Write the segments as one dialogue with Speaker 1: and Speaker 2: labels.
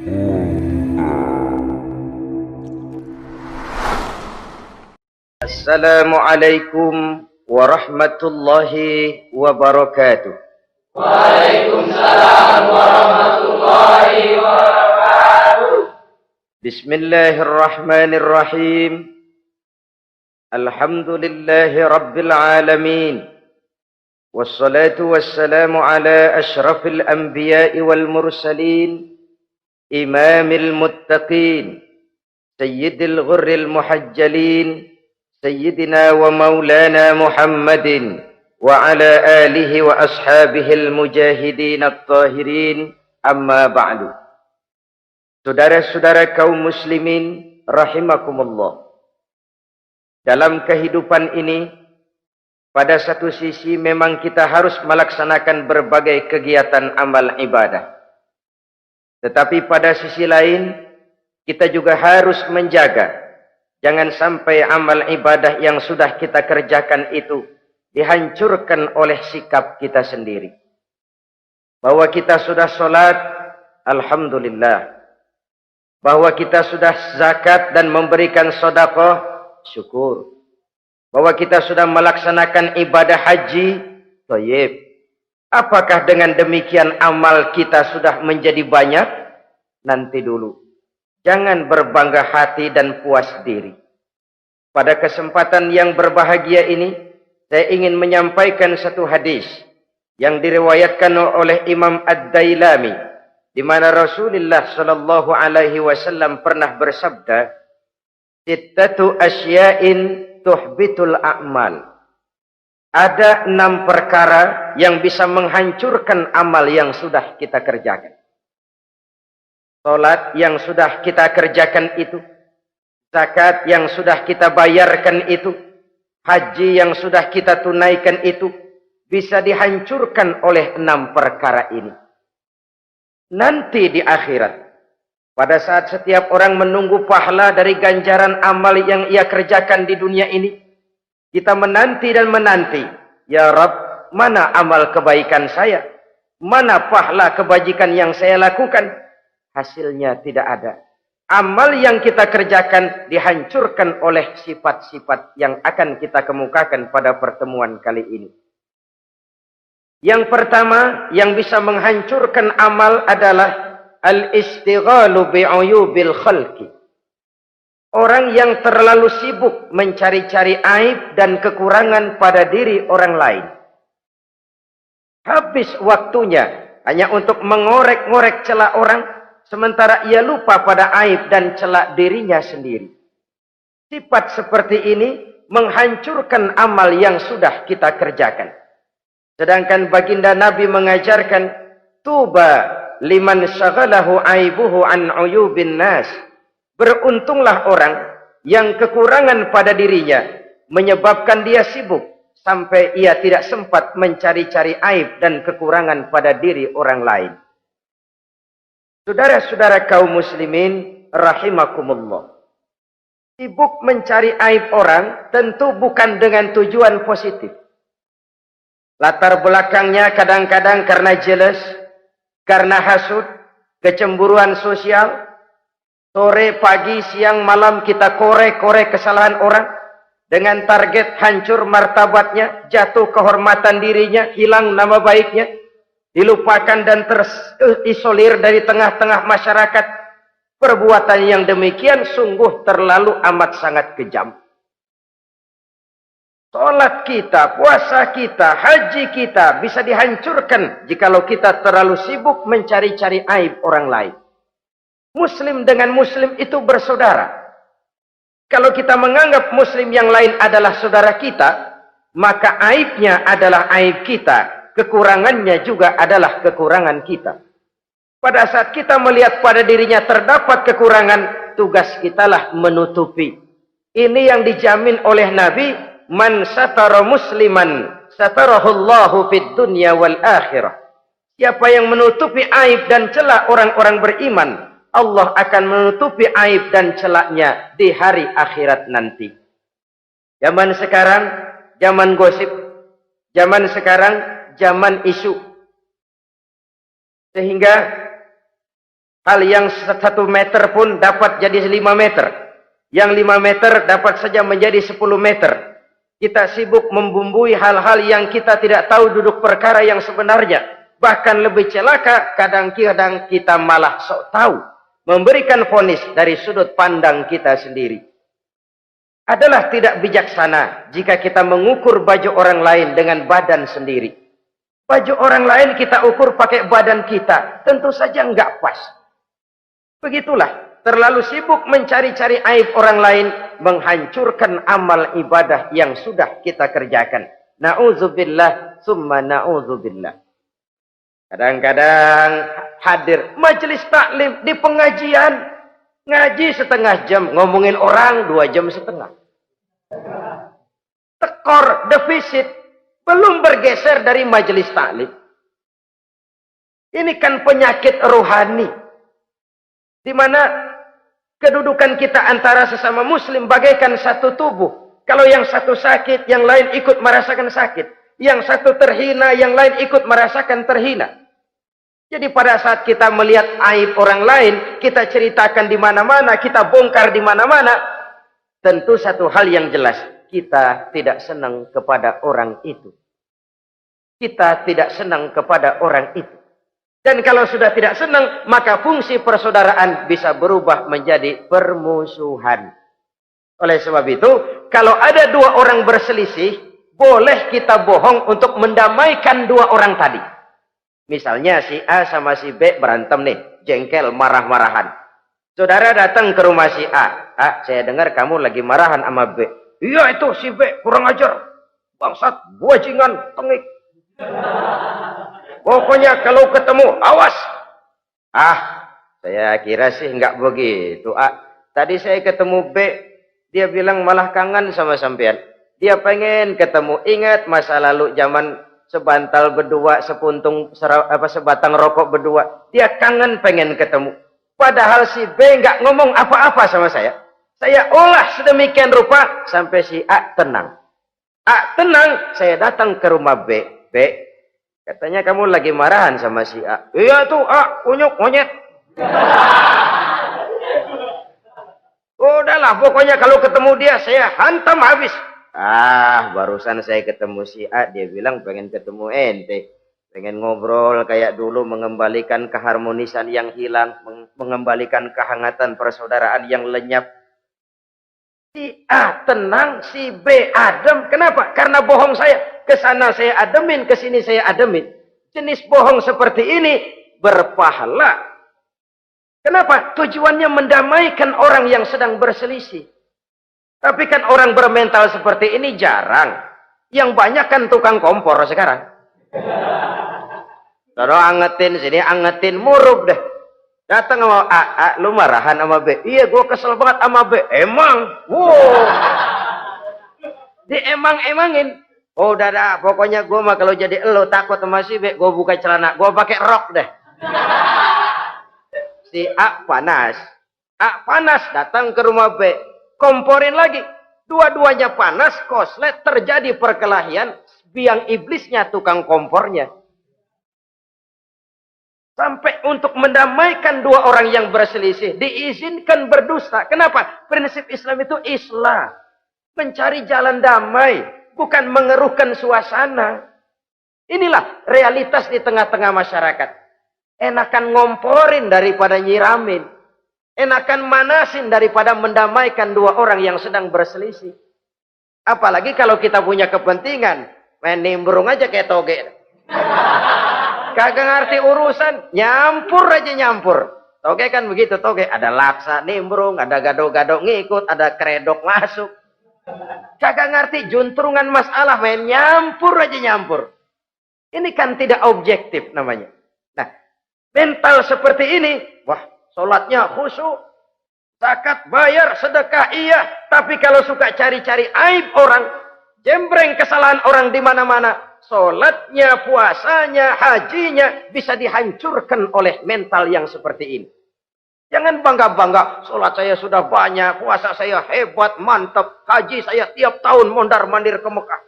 Speaker 1: Assalamualaikum warahmatullahi wabarakatuh.
Speaker 2: Waalaikumsalam warahmatullahi wabarakatuh.
Speaker 1: Bismillahirrahmanirrahim. Alhamdulillahi rabbil alamin. Wassalatu wassalamu ala ashrafil anbiya'i wal mursalin, imamil muttaqin, sayyidil ghurril muhajjalin, sayyidina wa maulana Muhammadin wa ala alihi wa ashabihil mujahidin at-tahirin, amma ba'du. Saudara-saudara kaum muslimin rahimakumullah. Dalam kehidupan ini, pada satu sisi memang kita harus melaksanakan berbagai kegiatan amal ibadah. Tetapi pada sisi lain, kita juga harus menjaga jangan sampai amal ibadah yang sudah kita kerjakan itu dihancurkan oleh sikap kita sendiri. Bahwa kita sudah sholat, alhamdulillah. Bahwa kita sudah zakat dan memberikan sedekah, syukur. Bahwa kita sudah melaksanakan ibadah haji, thayyib. Apakah dengan demikian amal kita sudah menjadi banyak? Nanti dulu. Jangan berbangga hati dan puas diri. Pada kesempatan yang berbahagia ini, saya ingin menyampaikan satu hadis yang diriwayatkan oleh Imam Ad-Dailami, di mana Rasulullah sallallahu alaihi wasallam pernah bersabda, "Sittatu asya'in tuhbitul a'mal." Ada 6 perkara yang bisa menghancurkan amal yang sudah kita kerjakan. Salat yang sudah kita kerjakan itu, zakat yang sudah kita bayarkan itu, haji yang sudah kita tunaikan itu, bisa dihancurkan oleh 6 perkara ini. Nanti di akhirat, pada saat setiap orang menunggu pahala dari ganjaran amal yang ia kerjakan di dunia ini, kita menanti dan menanti, ya Rabb, mana amal kebaikan saya? Mana pahala kebajikan yang saya lakukan? Hasilnya tidak ada. Amal yang kita kerjakan dihancurkan oleh sifat-sifat yang akan kita kemukakan pada pertemuan kali ini. Yang pertama yang bisa menghancurkan amal adalah al-istighalu bi'uyubil khalqi. Orang yang terlalu sibuk mencari-cari aib dan kekurangan pada diri orang lain. Habis waktunya hanya untuk mengorek-ngorek celah orang, sementara ia lupa pada aib dan celah dirinya sendiri. Sifat seperti ini menghancurkan amal yang sudah kita kerjakan. Sedangkan baginda Nabi mengajarkan, tuba liman syaghalahu aibuhu an uyubin nas. Beruntunglah orang yang kekurangan pada dirinya menyebabkan dia sibuk sampai ia tidak sempat mencari-cari aib dan kekurangan pada diri orang lain. Saudara-saudara kaum muslimin rahimakumullah. Sibuk mencari aib orang tentu bukan dengan tujuan positif. Latar belakangnya kadang-kadang karena jealous, karena hasud, kecemburuan sosial. Sore, pagi, siang, malam kita korek-korek kesalahan orang dengan target hancur martabatnya, jatuh kehormatan dirinya, hilang nama baiknya, dilupakan dan terisolir dari tengah-tengah masyarakat. Perbuatan yang demikian sungguh terlalu amat sangat kejam. Salat kita, puasa kita, haji kita bisa dihancurkan jikalau kita terlalu sibuk mencari-cari aib orang lain. Muslim dengan muslim itu bersaudara. Kalau kita menganggap muslim yang lain adalah saudara kita, maka aibnya adalah aib kita, kekurangannya juga adalah kekurangan kita. Pada saat kita melihat pada dirinya terdapat kekurangan, tugas kitalah menutupi. Ini yang dijamin oleh Nabi, man satara musliman satarahullahu fid dunya wal akhirah. Siapa yang menutupi aib dan celah orang-orang beriman, Allah akan menutupi aib dan celaknya di hari akhirat nanti. Zaman sekarang, zaman gosip. Zaman sekarang, zaman isu. Sehingga Hal yang 1 meter pun dapat jadi 5 meter. Yang 5 meter dapat saja menjadi 10 meter. Kita sibuk membumbui hal-hal yang kita tidak tahu duduk perkara yang sebenarnya. Bahkan lebih celaka, kadang-kadang kita malah sok tahu. Memberikan vonis dari sudut pandang kita sendiri. Adalah tidak bijaksana jika kita mengukur baju orang lain dengan badan sendiri. Baju orang lain kita ukur pakai badan kita. Tentu saja enggak pas. Begitulah. Terlalu sibuk mencari-cari aib orang lain, menghancurkan amal ibadah yang sudah kita kerjakan. Na'udzubillah, summa na'udzubillah. Kadang-kadang hadir majelis taklim di pengajian, ngaji setengah jam, ngomongin orang 2 jam setengah. Tekor, defisit, belum bergeser dari majelis taklim. Ini kan penyakit rohani, di mana kedudukan kita antara sesama muslim bagaikan satu tubuh. Kalau yang satu sakit, yang lain ikut merasakan sakit. Yang satu terhina, yang lain ikut merasakan terhina. Jadi pada saat kita melihat aib orang lain, kita ceritakan di mana-mana, kita bongkar di mana-mana, tentu satu hal yang jelas, kita tidak senang kepada orang itu. Kita tidak senang kepada orang itu. Dan kalau sudah tidak senang, maka fungsi persaudaraan bisa berubah menjadi permusuhan. Oleh sebab itu, kalau ada 2 orang berselisih, boleh kita bohong untuk mendamaikan 2 orang tadi. Misalnya si A sama si B berantem nih, jengkel, marah-marahan. Saudara datang ke rumah si A. A, saya dengar kamu lagi marahan sama B. Iya itu si B, kurang ajar. Bangsat, bajingan, tengik. Pokoknya kalau ketemu, awas. Ah, saya kira sih enggak begitu. Ah, tadi saya ketemu B, dia bilang malah kangen sama sampean. Dia pengen ketemu. Ingat masa lalu zaman sebantal berdua, sebatang rokok berdua. Dia kangen pengen ketemu. Padahal si B enggak ngomong apa-apa sama saya. Saya olah sedemikian rupa sampai si A tenang. A tenang, saya datang ke rumah B. B, katanya kamu lagi marahan sama si A. Iya tuh A, unyuk, monyet. Udahlah, pokoknya kalau ketemu dia saya hantam habis. Ah, barusan saya ketemu si A, dia bilang pengen ketemu ente. Pengen ngobrol kayak dulu, mengembalikan keharmonisan yang hilang, mengembalikan kehangatan persaudaraan yang lenyap. Si A tenang, si B adem. Kenapa? Karena bohong saya. Kesana saya ademin, kesini saya ademin. Jenis bohong seperti ini berpahala. Kenapa? Tujuannya mendamaikan orang yang sedang berselisih. Tapi kan orang bermental seperti ini jarang. Yang banyak kan tukang kompor sekarang. Kalau angetin sini, angetin murub deh. Datang sama A, lu marahan sama B. Iya, gue kesel banget sama B. Emang? Wow. Diemang-emangin. Oh, udah, pokoknya gue mah kalau jadi elo takut sama si B, gue buka celana, gue pakai rok deh. Si A panas. A panas, datang ke rumah B. Komporin lagi. Dua-duanya panas, koslet, terjadi perkelahian. Biang iblisnya tukang kompornya. Sampai untuk mendamaikan 2 orang yang berselisih, diizinkan berdusta. Kenapa? Prinsip Islam itu islah. Mencari jalan damai. Bukan mengeruhkan suasana. Inilah realitas di tengah-tengah masyarakat. Enakan ngomporin daripada nyiramin. Enakan manasin daripada mendamaikan 2 orang yang sedang berselisih. Apalagi kalau kita punya kepentingan. Main nimbrung aja kayak toge. Kagak ngerti urusan. Nyampur aja nyampur. Toge kan begitu toge. Ada laksa nimbrung, ada gado-gado ngikut, ada kredok masuk. Kagak ngerti juntrungan masalah, main nyampur aja nyampur. Ini kan tidak objektif namanya. Nah, mental seperti ini, wah, sholatnya khusyuk, zakat bayar, sedekah iya, tapi kalau suka cari-cari aib orang, jembreng kesalahan orang di mana-mana, sholatnya, puasanya, hajinya bisa dihancurkan oleh mental yang seperti ini. Jangan bangga-bangga, sholat saya sudah banyak, puasa saya hebat, mantap, haji saya tiap tahun mondar-mandir ke Mekah.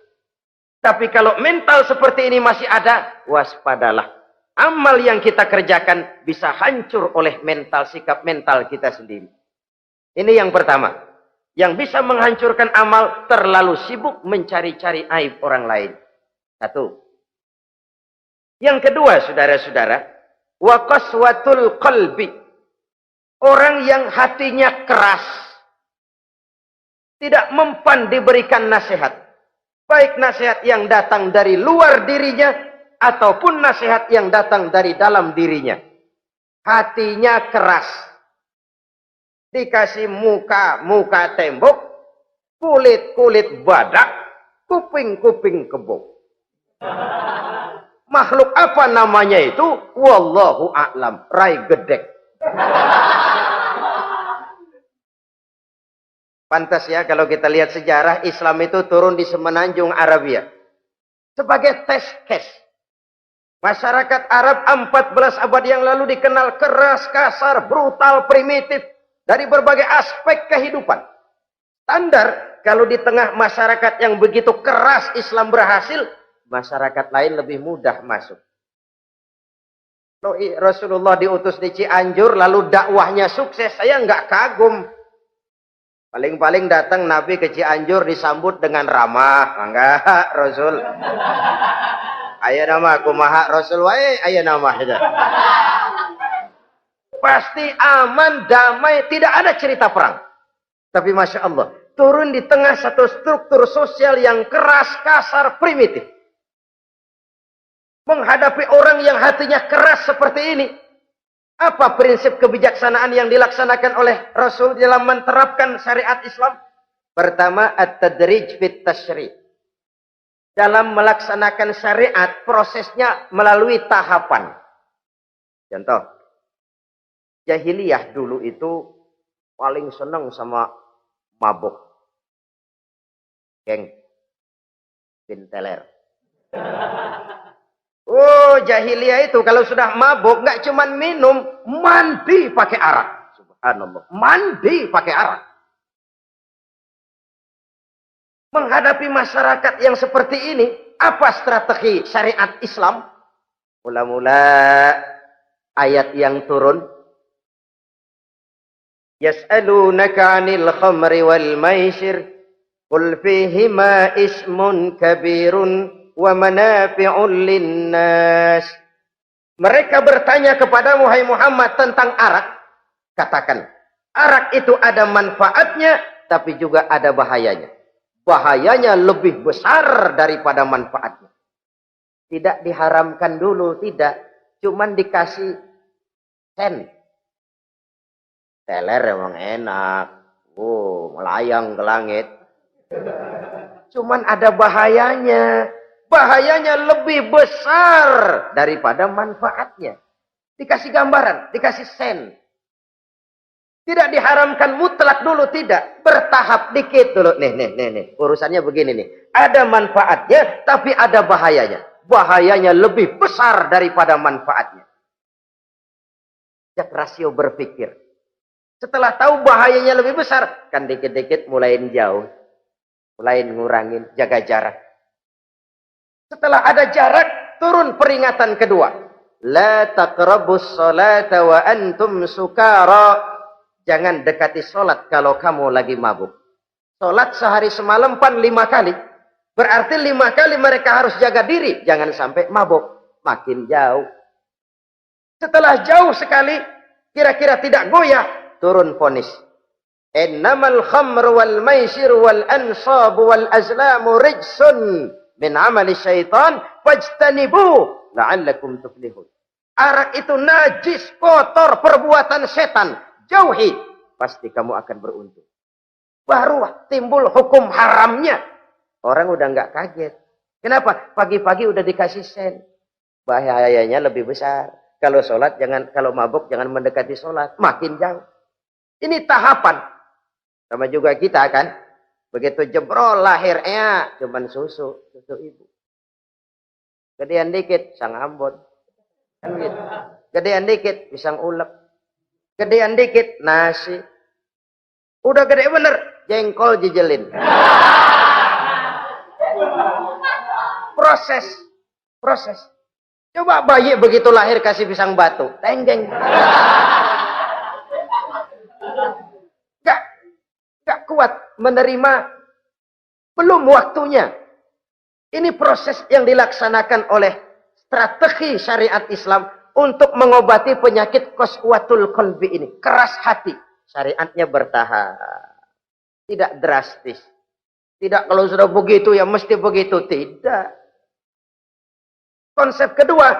Speaker 1: Tapi kalau mental seperti ini masih ada, waspadalah. Amal yang kita kerjakan bisa hancur oleh sikap mental kita sendiri. Ini yang pertama. Yang bisa menghancurkan amal, terlalu sibuk mencari-cari aib orang lain. Satu. Yang kedua, saudara-saudara, wa qaswatul qalbi. Orang yang hatinya keras, tidak mempan diberikan nasihat. Baik nasihat yang datang dari luar dirinya, ataupun nasihat yang datang dari dalam dirinya. Hatinya keras. Dikasih muka tembok, kulit badak, kuping kebo. Makhluk apa namanya itu? Wallahu a'lam. Rai gedek. Pantas ya kalau kita lihat sejarah, Islam itu turun di semenanjung Arabia. Sebagai test case. Masyarakat Arab 14 abad yang lalu dikenal keras, kasar, brutal, primitif. Dari berbagai aspek kehidupan. Standar, kalau di tengah masyarakat yang begitu keras Islam berhasil, masyarakat lain lebih mudah masuk. Rasulullah diutus di Cianjur, lalu dakwahnya sukses, saya nggak kagum. Paling-paling datang Nabi ke Cianjur disambut dengan ramah. Enggak, Rasul. Ayo nama kumaha Rasul wae, ayo nama saja. Pasti aman, damai, tidak ada cerita perang. Tapi Masya Allah, turun di tengah satu struktur sosial yang keras, kasar, primitif. Menghadapi orang yang hatinya keras seperti ini. Apa prinsip kebijaksanaan yang dilaksanakan oleh Rasul dalam menerapkan syariat Islam? Pertama, at-tadrij fit tasyri'. Dalam melaksanakan syariat, prosesnya melalui tahapan. Contoh, jahiliyah dulu itu paling senang sama mabuk. Geng. Binteler. Oh, jahiliyah itu kalau sudah mabuk, nggak cuma minum, mandi pakai arak. Subhanallah. Mandi pakai arak. Menghadapi masyarakat yang seperti ini, apa strategi syariat Islam? Mula-mula ayat yang turun. Yas'alunaka 'anil khamri wal maisir qul fihima ismun kabirun wa manafi'un linnas. Mereka bertanya kepada Muhammad tentang arak. Katakan, arak itu ada manfaatnya tapi juga ada bahayanya. Bahayanya lebih besar daripada manfaatnya. Tidak diharamkan dulu, tidak. Cuman dikasih sen. Teler emang enak. Oh, melayang ke langit. Cuman ada bahayanya. Bahayanya lebih besar daripada manfaatnya. Dikasih gambaran, dikasih sen. Tidak diharamkan mutlak dulu, tidak. Bertahap dikit dulu. Nih. Urusannya begini nih. Ada manfaatnya, tapi ada bahayanya. Bahayanya lebih besar daripada manfaatnya. Jak rasio berpikir. Setelah tahu bahayanya lebih besar, kan dikit-dikit mulain jauh. Mulain ngurangin, jaga jarak. Setelah ada jarak, turun peringatan kedua. La taqrabus salata wa antum sukara. Jangan dekati sholat kalau kamu lagi mabuk. Sholat sehari semalam 5 kali. Berarti 5 kali mereka harus jaga diri. Jangan sampai mabuk. Makin jauh. Setelah jauh sekali, kira-kira tidak goyah, turun vonis. Innamal khamru wal maisir wal ansabu wal azlamu rijsun min amali syaitan fajtanibu la'allakum tuflihun. Arak itu najis, kotor, perbuatan setan. Jauhi, pasti kamu akan beruntung. Baru timbul hukum haramnya. Orang udah nggak kaget. Kenapa? Pagi-pagi udah dikasih sen. Bahayanya lebih besar. Kalau sholat jangan, kalau mabuk jangan mendekati sholat. Makin jauh. Ini tahapan. Sama juga kita kan. Begitu jebrol lahirnya cuman susu ibu. Gedean dikit sang ambon. Kan gitu. Gedean dikit pisang ulek. Gedean dikit nasi. Udah gede bener jengkol jijelin. Proses. Coba bayi begitu lahir kasih pisang batu. Tenggeng. Gak kuat menerima. Belum waktunya. Ini proses yang dilaksanakan oleh strategi syariat Islam untuk mengobati penyakit qaswatul qalbi ini. Keras hati. Syariatnya bertahap. Tidak drastis. Tidak kalau sudah begitu ya mesti begitu. Tidak. Konsep kedua.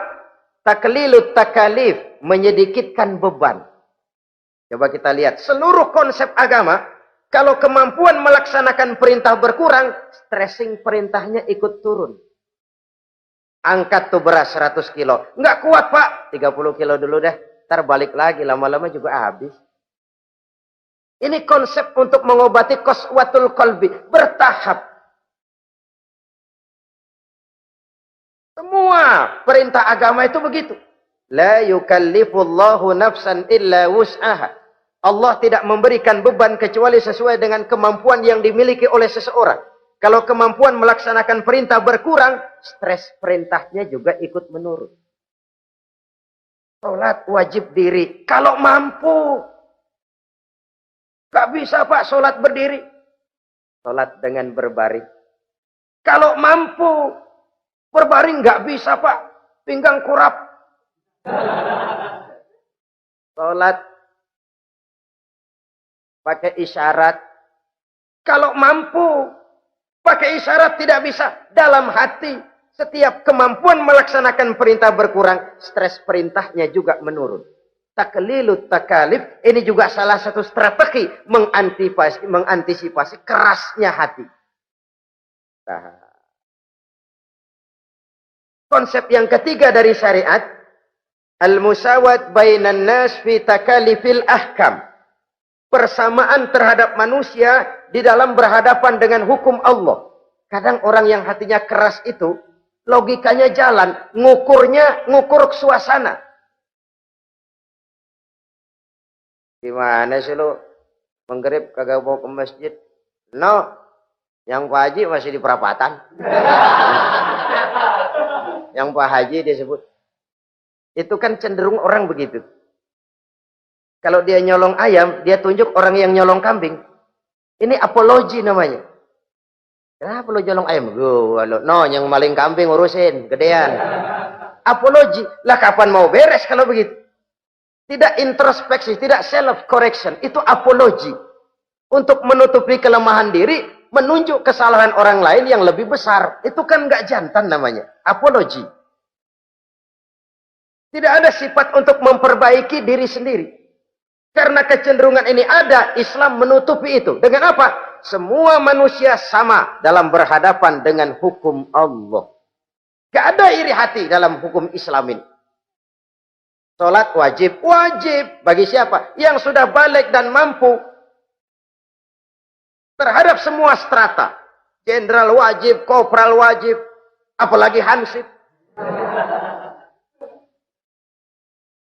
Speaker 1: Taklilut takalif. Menyedikitkan beban. Coba kita lihat. Seluruh konsep agama. Kalau kemampuan melaksanakan perintah berkurang. Stressing perintahnya ikut turun. Angkat tuh beras 100 kilo. Nggak kuat pak. 30 kilo dulu deh. Ntar balik lagi. Lama-lama juga habis. Ini konsep untuk mengobati qaswatul qalbi. Bertahap. Semua perintah agama itu begitu. La yukallifullahu nafsan illa wus'aha. Allah tidak memberikan beban kecuali sesuai dengan kemampuan yang dimiliki oleh seseorang. Kalau kemampuan melaksanakan perintah berkurang, stres perintahnya juga ikut menurun. Salat wajib diri. Kalau mampu. Gak bisa pak salat berdiri. Salat dengan berbaring. Kalau mampu. Berbaring gak bisa pak. Pinggang kurap. Salat. Pakai isyarat. Kalau mampu. Pakai isyarat tidak bisa. Dalam hati. Setiap kemampuan melaksanakan perintah berkurang. Stres perintahnya juga menurun. Taklilut takalif. Ini juga salah satu strategi. Mengantisipasi kerasnya hati. Nah. Konsep yang ketiga dari syariat. Al-musawat bainan nas fi takalifil ahkam. Persamaan terhadap manusia di dalam berhadapan dengan hukum Allah. Kadang orang yang hatinya keras itu, logikanya jalan, ngukur suasana. Gimana sih lu? Menggerib kagak mau ke masjid? No, yang Pak Haji masih di perapatan. Yang Pak Haji disebut. Itu kan cenderung orang begitu. Kalau dia nyolong ayam, dia tunjuk orang yang nyolong kambing. Ini apologi namanya. Kenapa lo nyolong ayam? No, yang maling kambing urusin, gedean. Apologi. Lah kapan mau beres kalau begitu? Tidak introspeksi, tidak self correction. Itu apologi. Untuk menutupi kelemahan diri, menunjuk kesalahan orang lain yang lebih besar. Itu kan nggak jantan namanya. Apologi. Tidak ada sifat untuk memperbaiki diri sendiri. Karena kecenderungan ini ada, Islam menutupi itu. Dengan apa? Semua manusia sama dalam berhadapan dengan hukum Allah. Gak ada iri hati dalam hukum Islam ini. Salat wajib. Wajib. Bagi siapa? Yang sudah balik dan mampu. Terhadap semua strata. Jenderal wajib, kopral wajib. Apalagi hansip.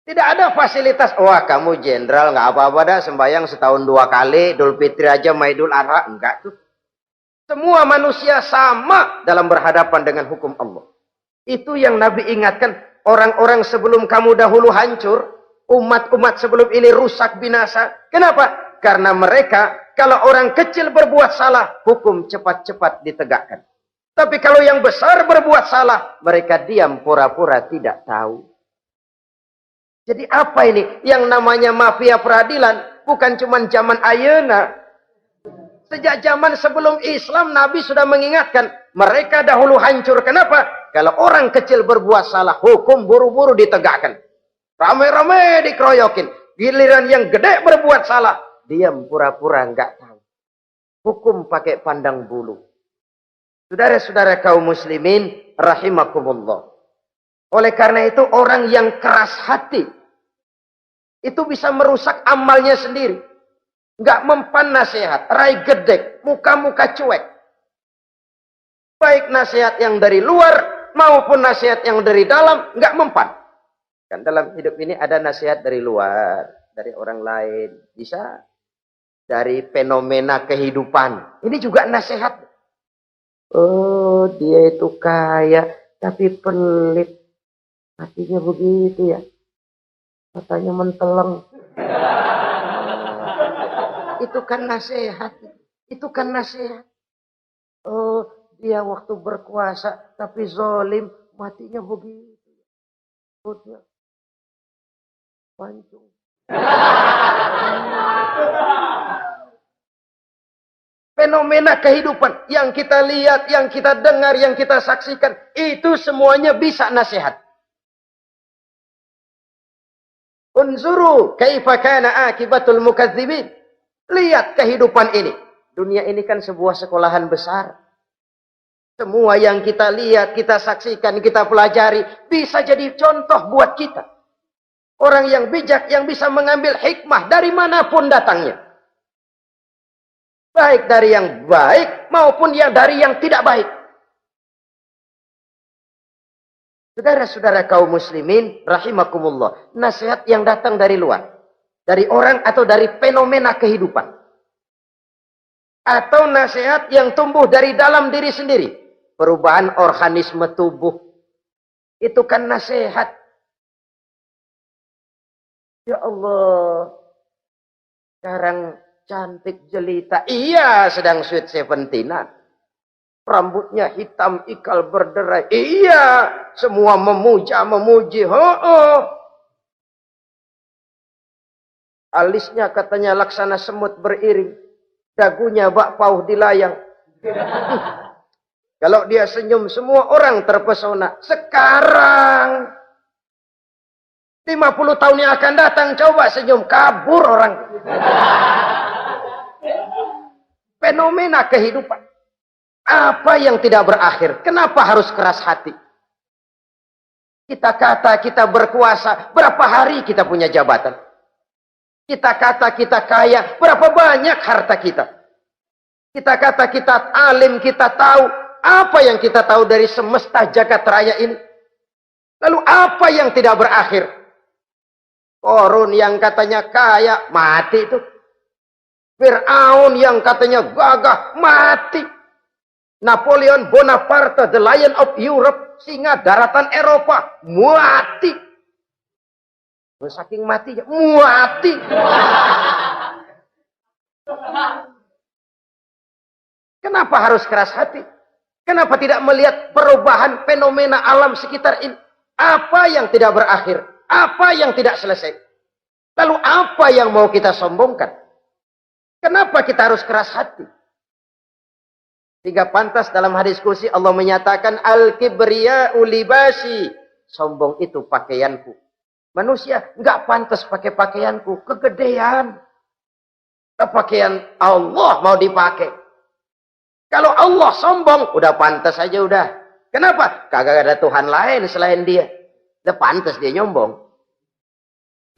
Speaker 1: Tidak ada fasilitas. Wah kamu jenderal nggak apa-apa dah sembahyang setahun 2 kali. Idul Fitri aja sama Idul Adha. Enggak tuh. Semua manusia sama dalam berhadapan dengan hukum Allah. Itu yang Nabi ingatkan. Orang-orang sebelum kamu dahulu hancur. Umat-umat sebelum ini rusak binasa. Kenapa? Karena mereka kalau orang kecil berbuat salah. Hukum cepat-cepat ditegakkan. Tapi kalau yang besar berbuat salah. Mereka diam pura-pura tidak tahu. Jadi apa ini? Yang namanya mafia peradilan bukan cuma zaman ayeuna. Sejak zaman sebelum Islam Nabi sudah mengingatkan. Mereka dahulu hancur. Kenapa? Kalau orang kecil berbuat salah, hukum buru-buru ditegakkan. Rame-rame dikeroyokin. Giliran yang gede berbuat salah, diam pura-pura enggak tahu. Hukum pakai pandang bulu. Saudara-saudara kaum muslimin rahimakumullah. Oleh karena itu orang yang keras hati itu bisa merusak amalnya sendiri. Enggak mempan nasihat, rai gedek, muka-muka cuek. Baik nasihat yang dari luar maupun nasihat yang dari dalam enggak mempan. Kan dalam hidup ini ada nasihat dari luar, dari orang lain, bisa dari fenomena kehidupan. Ini juga nasihat. Oh, dia itu kaya tapi pelit. Hatinya begitu ya. Matanya menteleng. Itu kan nasihat. Itu kan nasihat. Oh, dia waktu berkuasa tapi zalim, matinya begitu. Perutnya pancung. Fenomena kehidupan yang kita lihat, yang kita dengar, yang kita saksikan, itu semuanya bisa nasihat. Unzuru kaifa kana akibatul mukadzibin. Lihat kehidupan ini. Dunia ini kan sebuah sekolahan besar. Semua yang kita lihat, kita saksikan, kita pelajari, bisa jadi contoh buat kita. Orang yang bijak, yang bisa mengambil hikmah dari manapun datangnya. Baik dari yang baik, maupun dari yang tidak baik. Saudara-saudara kaum muslimin, rahimakumullah. Nasihat yang datang dari luar. Dari orang atau dari fenomena kehidupan. Atau nasihat yang tumbuh dari dalam diri sendiri. Perubahan organisme tubuh. Itu kan nasihat. Ya Allah. Sekarang cantik jelita. Iya, sedang sweet 17-an. Rambutnya hitam, ikal berderai. Iya, semua memuji. Alisnya katanya laksana semut beriring. Dagunya bak pauh dilayang. Kalau dia senyum, semua orang terpesona. Sekarang 50 tahun yang akan datang, coba senyum, kabur orang. Fenomena kehidupan. Apa yang tidak berakhir? Kenapa harus keras hati? Kita kata kita berkuasa, berapa hari kita punya jabatan? Kita kata kita kaya, berapa banyak harta kita? Kita kata kita alim, kita tahu. Apa yang kita tahu dari semesta jagat raya ini? Lalu apa yang tidak berakhir? Korun yang katanya kaya, mati itu. Fir'aun yang katanya gagah, mati. Napoleon Bonaparte, the Lion of Europe, singa daratan Eropa, mati. Saking matinya, mati. Kenapa harus keras hati? Kenapa tidak melihat perubahan fenomena alam sekitar ini? Apa yang tidak berakhir? Apa yang tidak selesai? Lalu apa yang mau kita sombongkan? Kenapa kita harus keras hati? Sehingga pantas dalam hadis kursi Allah menyatakan al-kibriya'u libasi. Sombong itu pakaianku. Manusia enggak pantas pakai pakaianku, kegedean. Pakaian Allah mau dipakai. Kalau Allah sombong, udah pantas aja udah. Kenapa? Kagak ada Tuhan lain selain dia. Udah pantas dia nyombong.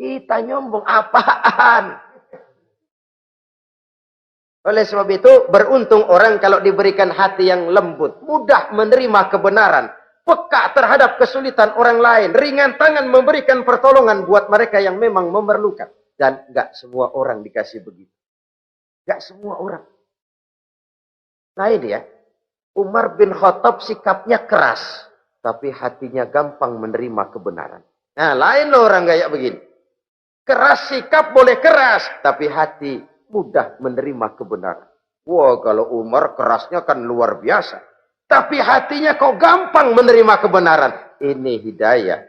Speaker 1: Kita nyombong apaan? Oleh sebab itu, beruntung orang kalau diberikan hati yang lembut, mudah menerima kebenaran, peka terhadap kesulitan orang lain, ringan tangan memberikan pertolongan buat mereka yang memang memerlukan. Dan enggak semua orang dikasih begitu. Enggak semua orang. Nah ini ya, Umar bin Khattab sikapnya keras, tapi hatinya gampang menerima kebenaran. Nah lain loh orang kayak begini. Keras sikap boleh keras, tapi hati mudah menerima kebenaran. Wah, kalau Umar kerasnya kan luar biasa. Tapi hatinya kok gampang menerima kebenaran. Ini hidayah.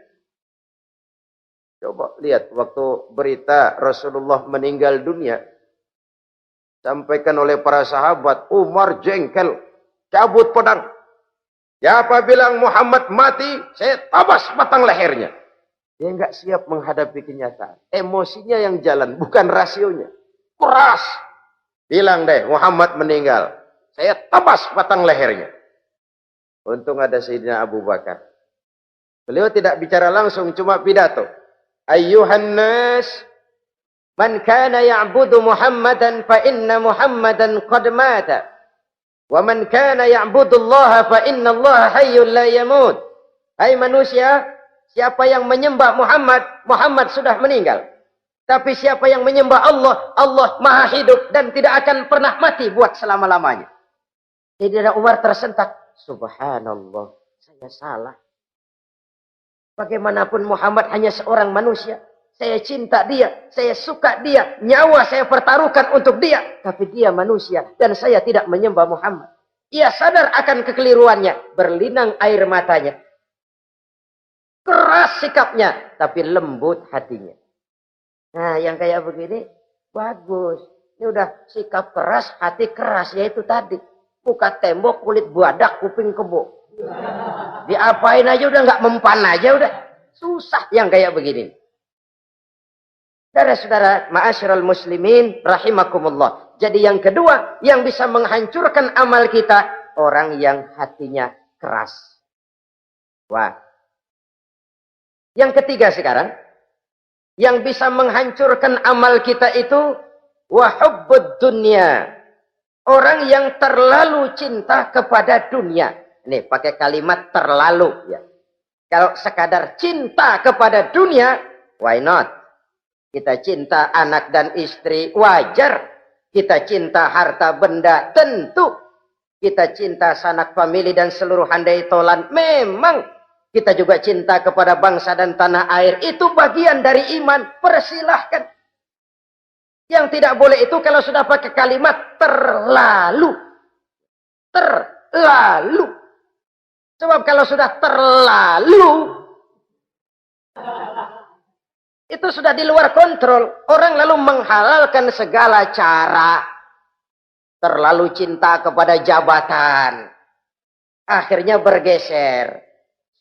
Speaker 1: Coba lihat waktu berita Rasulullah meninggal dunia. Sampaikan oleh para sahabat, Umar jengkel. Cabut pedang. Siapa bilang Muhammad mati, saya tabas batang lehernya. Dia nggak siap menghadapi kenyataan. Emosinya yang jalan, bukan rasionya. Keras. Bilang deh, Muhammad meninggal. Saya tabas batang lehernya. Untung ada Sayyidina Abu Bakar. Beliau tidak bicara langsung, cuma pidato. Ayyuhan nas, man kana ya'budu Muhammadan fa inna Muhammadan qad mata. Wa man kana ya'budu Allah fa inna Allah hayyun la yamut. Hai manusia, siapa yang menyembah Muhammad, Muhammad sudah meninggal. Tapi siapa yang menyembah Allah, Allah maha hidup dan tidak akan pernah mati buat selama-lamanya. Sayyidina Umar tersentak. Subhanallah, saya salah.
Speaker 3: Bagaimanapun Muhammad hanya seorang manusia. Saya cinta dia, saya suka dia, nyawa saya pertaruhkan untuk dia. Tapi dia manusia dan saya tidak menyembah Muhammad. Ia sadar akan kekeliruannya, berlinang air matanya. Keras sikapnya, tapi lembut hatinya. Nah, yang kayak begini, bagus. Ini udah sikap keras, hati keras, yaitu tadi. Muka tembok, kulit buadak, kuping kebo. Diapain aja udah nggak mempan aja udah. Susah yang kayak begini. Saudara-saudara, ma'asyiral muslimin rahimakumullah. Jadi yang kedua yang bisa menghancurkan amal kita, orang yang hatinya keras. Wah. Yang ketiga sekarang, yang bisa menghancurkan amal kita itu wahubbud dunya. Orang yang terlalu cinta kepada dunia. Nih, pakai kalimat terlalu ya. Kalau sekadar cinta kepada dunia, why not? Kita cinta anak dan istri, wajar. Kita cinta harta benda, tentu. Kita cinta sanak famili dan seluruh handai tolan, memang. Kita juga cinta kepada bangsa dan tanah air, itu bagian dari iman, persilahkan. Yang tidak boleh itu kalau sudah pakai kalimat terlalu. Terlalu. Sebab kalau sudah terlalu, itu sudah di luar kontrol. Orang lalu menghalalkan segala cara. Terlalu cinta kepada jabatan. Akhirnya bergeser.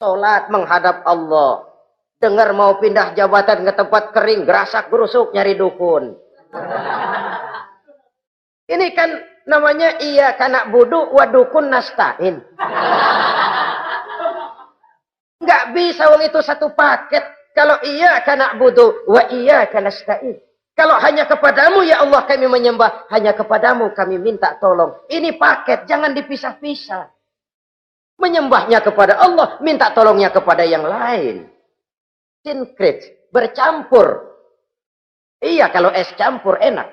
Speaker 3: Sholat menghadap Allah. Dengar mau pindah jabatan ke tempat kering, gerasak gerusuk nyari dukun. Ini kan namanya iya kanak budu wa dukun nastain. Nggak bisa wong itu satu paket. Kalau iya kanak budu wa iya kanastain. Kalau hanya kepadamu ya Allah kami menyembah, hanya kepadamu kami minta tolong. Ini paket, jangan dipisah-pisah. Menyembahnya kepada Allah, minta tolongnya kepada yang lain. Sinkret, bercampur. Iya, kalau es campur enak.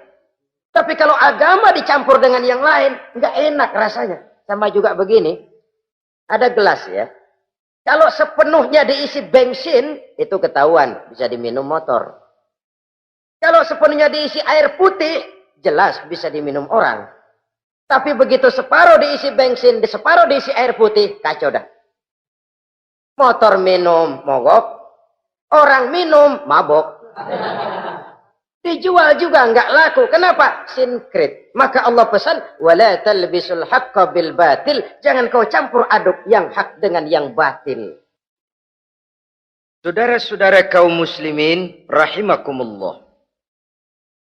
Speaker 3: Tapi kalau agama dicampur dengan yang lain, nggak enak rasanya. Sama juga begini, ada gelas ya. Kalau sepenuhnya diisi bensin, itu ketahuan, bisa diminum motor. Kalau sepenuhnya diisi air putih, jelas bisa diminum orang. Tapi begitu separuh diisi bensin, separuh diisi air putih, kacau dah. Motor minum, mogok. Orang minum, mabok. Dijual juga nggak laku. Kenapa? Sinkret. Maka Allah pesan, wala talbisul haqqa bil batil. Jangan kau campur aduk yang hak dengan yang batil.
Speaker 1: Saudara-saudara kaum muslimin rahimakumullah.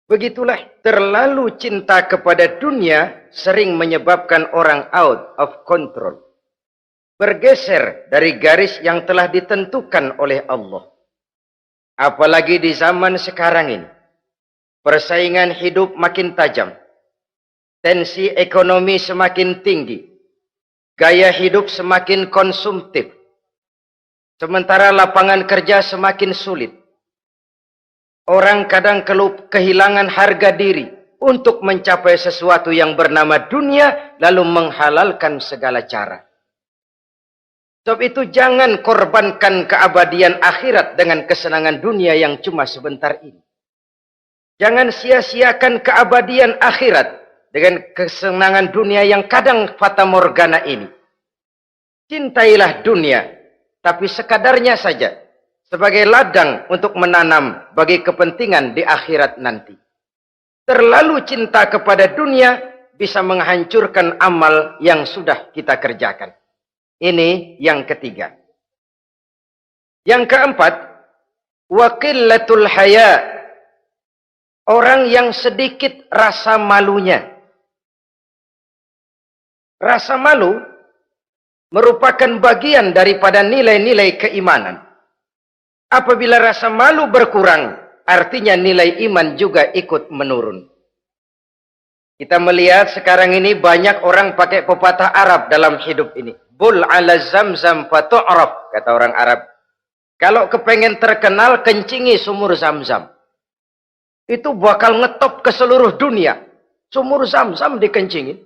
Speaker 1: Begitulah terlalu cinta kepada dunia sering menyebabkan orang out of control. Bergeser dari garis yang telah ditentukan oleh Allah. Apalagi di zaman sekarang ini. Persaingan hidup makin tajam. Tensi ekonomi semakin tinggi. Gaya hidup semakin konsumtif. Sementara lapangan kerja semakin sulit. Orang kadang kehilangan harga diri untuk mencapai sesuatu yang bernama dunia, lalu menghalalkan segala cara. Sebab itu jangan korbankan keabadian akhirat dengan kesenangan dunia yang cuma sebentar ini. Jangan sia-siakan keabadian akhirat dengan kesenangan dunia yang kadang fata morgana ini. Cintailah dunia, tapi sekadarnya saja. Sebagai ladang untuk menanam bagi kepentingan di akhirat nanti. Terlalu cinta kepada dunia bisa menghancurkan amal yang sudah kita kerjakan. Ini yang ketiga. Yang keempat, waqillatul haya. Orang yang sedikit rasa malunya. Rasa malu merupakan bagian daripada nilai-nilai keimanan. Apabila rasa malu berkurang, artinya nilai iman juga ikut menurun. Kita melihat sekarang ini banyak orang pakai pepatah Arab dalam hidup ini. Bul ala zamzam fatu'raf, kata orang Arab. Kalau kepengen terkenal, kencingi sumur Zamzam. Itu bakal ngetop ke seluruh dunia. Sumur Zamzam dikencingin.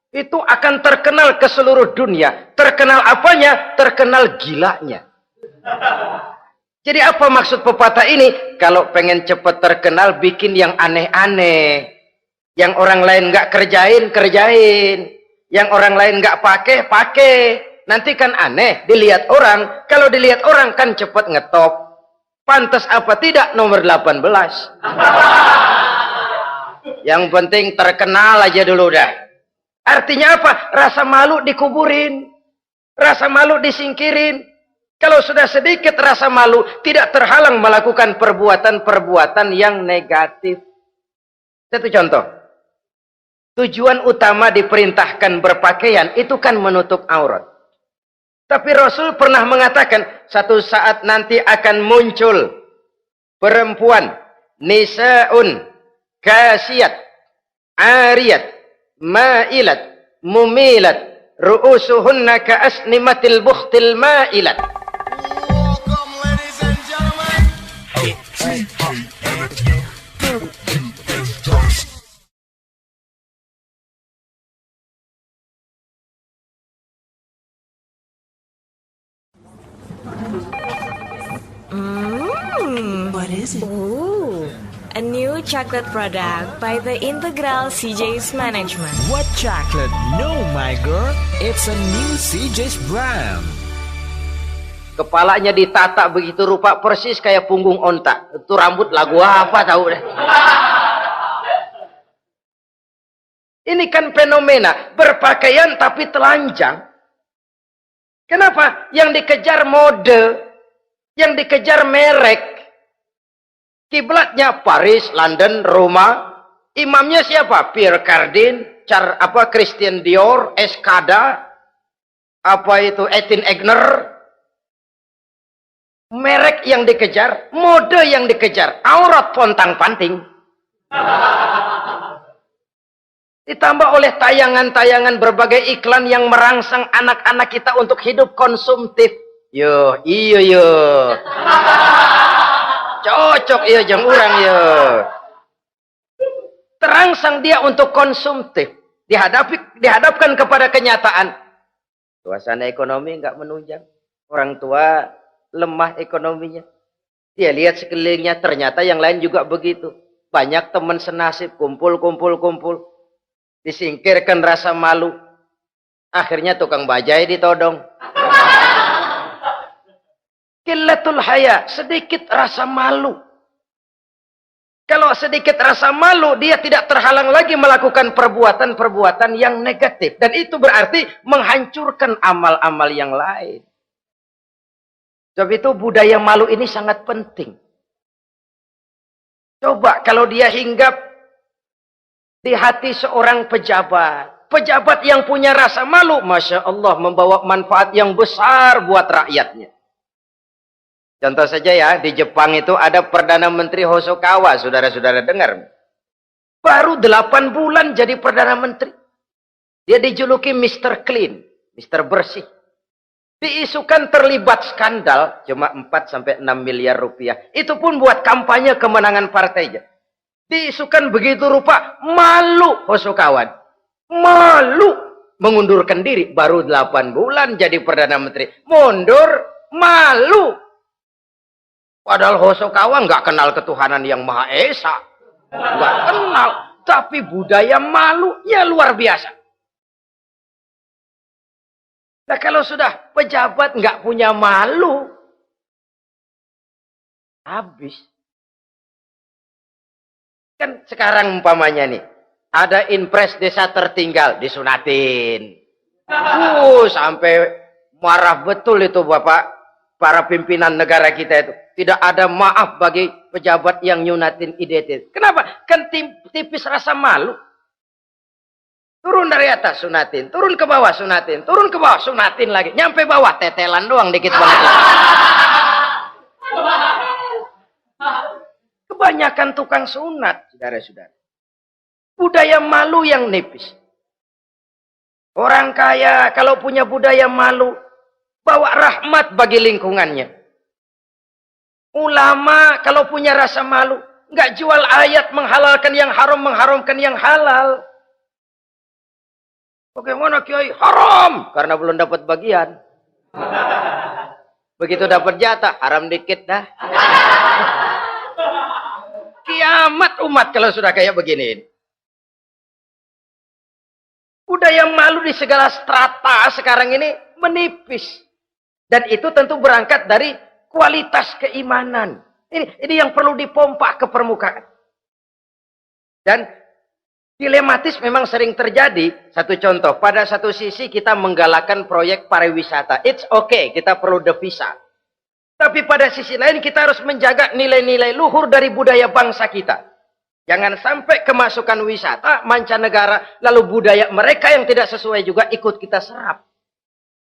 Speaker 1: itu akan terkenal ke seluruh dunia. Terkenal apanya? Terkenal gilanya. Jadi apa maksud pepatah ini? Kalau pengen cepat terkenal, bikin yang aneh-aneh. Yang orang lain nggak kerjain, kerjain. Yang orang lain nggak pakai, pakai. Nanti kan aneh, dilihat orang. Kalau dilihat orang kan cepat ngetop. Pantas apa tidak nomor 18. Yang penting terkenal aja dulu dah. Artinya apa? Rasa malu dikuburin. Rasa malu disingkirin. Kalau sudah sedikit rasa malu, tidak terhalang melakukan perbuatan-perbuatan yang negatif. Satu contoh. Tujuan utama diperintahkan berpakaian itu kan menutup aurat. Tapi Rasul pernah mengatakan, satu saat nanti akan muncul perempuan, nisaun, kasiyat, ariyat, ma'ilat, mumilat, ru'usuhunna ka'asnimatil bukhtil ma'ilat.
Speaker 4: What is it?
Speaker 5: Ooh, a new chocolate product by the Integral CJ's Management.
Speaker 6: What chocolate? No, my girl. It's a new CJ's brand.
Speaker 1: Kepalanya ditata begitu rupa persis kayak punggung onta. Itu rambut lagu apa tahu deh. Ini kan fenomena berpakaian tapi telanjang. Kenapa? Yang dikejar mode, yang dikejar merek. Kiblatnya Paris, London, Roma. Imamnya siapa? Pierre Cardin, Christian Dior, Escada, Etienne Egner. Merek yang dikejar, mode yang dikejar, aurat pontang-panting. Ditambah oleh tayangan-tayangan berbagai iklan yang merangsang anak-anak kita untuk hidup konsumtif. Iyo. Cocok iya jeng urang ya. Terangsang dia untuk konsumtif. Dihadapkan kepada kenyataan. Suasana ekonomi nggak menunjang. Orang tua lemah ekonominya. Dia lihat sekelilingnya, ternyata yang lain juga begitu. Banyak teman senasib, kumpul. Disingkirkan rasa malu. Akhirnya tukang bajai ditodong. Qillatul haya, sedikit rasa malu. Kalau sedikit rasa malu, dia tidak terhalang lagi melakukan perbuatan-perbuatan yang negatif. Dan itu berarti menghancurkan amal-amal yang lain. Sebab itu budaya malu ini sangat penting. Coba kalau dia hinggap di hati seorang pejabat. Pejabat yang punya rasa malu, Masya Allah, membawa manfaat yang besar buat rakyatnya. Contoh saja ya, di Jepang itu ada Perdana Menteri Hosokawa, saudara-saudara dengar. Baru 8 bulan jadi Perdana Menteri. Dia dijuluki Mr. Clean, Mr. Bersih. Diisukan terlibat skandal, cuma 4-6 miliar rupiah. Itu pun buat kampanye kemenangan partainya. Diisukan begitu rupa, malu Hosokawa. Malu, mengundurkan diri. Baru 8 bulan jadi Perdana Menteri. Mundur, malu. Padahal Hosokawa nggak kenal ketuhanan yang Maha Esa. Nggak kenal. Tapi budaya malunya luar biasa. Nah kalau sudah pejabat nggak punya malu, habis. Kan sekarang umpamanya nih, ada impres desa tertinggal, disunatin. Sampai marah betul itu Bapak, para pimpinan negara kita itu. Tidak ada maaf bagi pejabat yang nyunatin IDT. Kenapa? Kan tipis rasa malu. Turun dari atas, sunatin. Turun ke bawah, sunatin. Turun ke bawah, sunatin lagi. Nyampe bawah, tetelan doang dikit banget. Kebanyakan tukang sunat, saudara-saudara. Budaya malu yang nipis. Orang kaya kalau punya budaya malu, bawa rahmat bagi lingkungannya. Ulama kalau punya rasa malu, nggak jual ayat menghalalkan yang haram, mengharamkan yang halal. Bagaimana Kiai? Haram karena belum dapat bagian. Begitu dapat jatah, haram dikit dah. Kiamat umat kalau sudah kayak begini. Budaya malu di segala strata sekarang ini menipis. Dan itu tentu berangkat dari kualitas keimanan. Ini yang perlu dipompa ke permukaan. Dan dilematis memang sering terjadi. Satu contoh, pada satu sisi kita menggalakkan proyek pariwisata. It's okay, kita perlu devisa. Tapi pada sisi lain kita harus menjaga nilai-nilai luhur dari budaya bangsa kita. Jangan sampai kemasukan wisata mancanegara, lalu budaya mereka yang tidak sesuai juga ikut kita serap.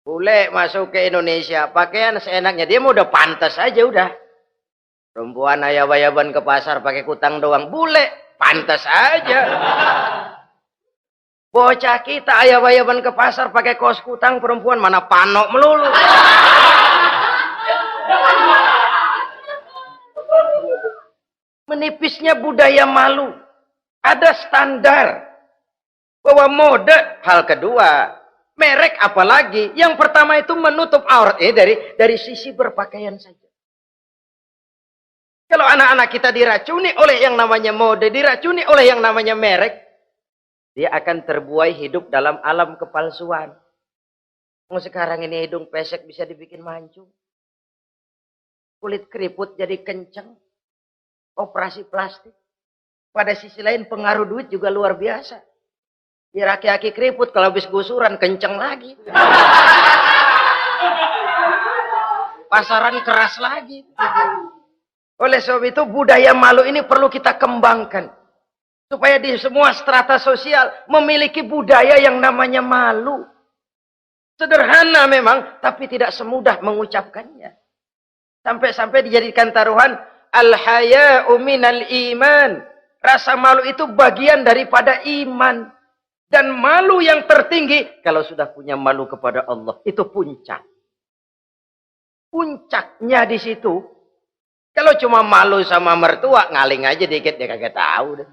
Speaker 1: Bule masuk ke Indonesia, pakaian seenaknya, dia mau udah pantas aja udah. Perempuan ayab-ayaban ke pasar pakai kutang doang, bule pantas aja. Bocah kita ayab-ayaban ke pasar pakai kaos kutang, perempuan mana panok melulu. Menipisnya budaya malu. Ada standar. Bahwa mode, hal kedua. Merek apalagi. Yang pertama itu menutup aurat. Dari sisi berpakaian saja. Kalau anak-anak kita diracuni oleh yang namanya mode, diracuni oleh yang namanya merek, dia akan terbuai hidup dalam alam kepalsuan. Sekarang ini hidung pesek bisa dibikin mancung. Kulit keriput jadi kenceng. Operasi plastik. Pada sisi lain pengaruh duit juga luar biasa. Di aki-aki keriput kalau habis gusuran kenceng lagi. Pasaran keras lagi. Oleh sebab itu budaya malu ini perlu kita kembangkan. Supaya di semua strata sosial memiliki budaya yang namanya malu. Sederhana memang, tapi tidak semudah mengucapkannya. Sampai-sampai dijadikan taruhan al-haya'u minal iman. Rasa malu itu bagian daripada iman. Dan malu yang tertinggi, kalau sudah punya malu kepada Allah, itu puncak. Puncaknya di situ. Kalau cuma malu sama mertua, ngaling aja dikit, dia kagak tahu deh.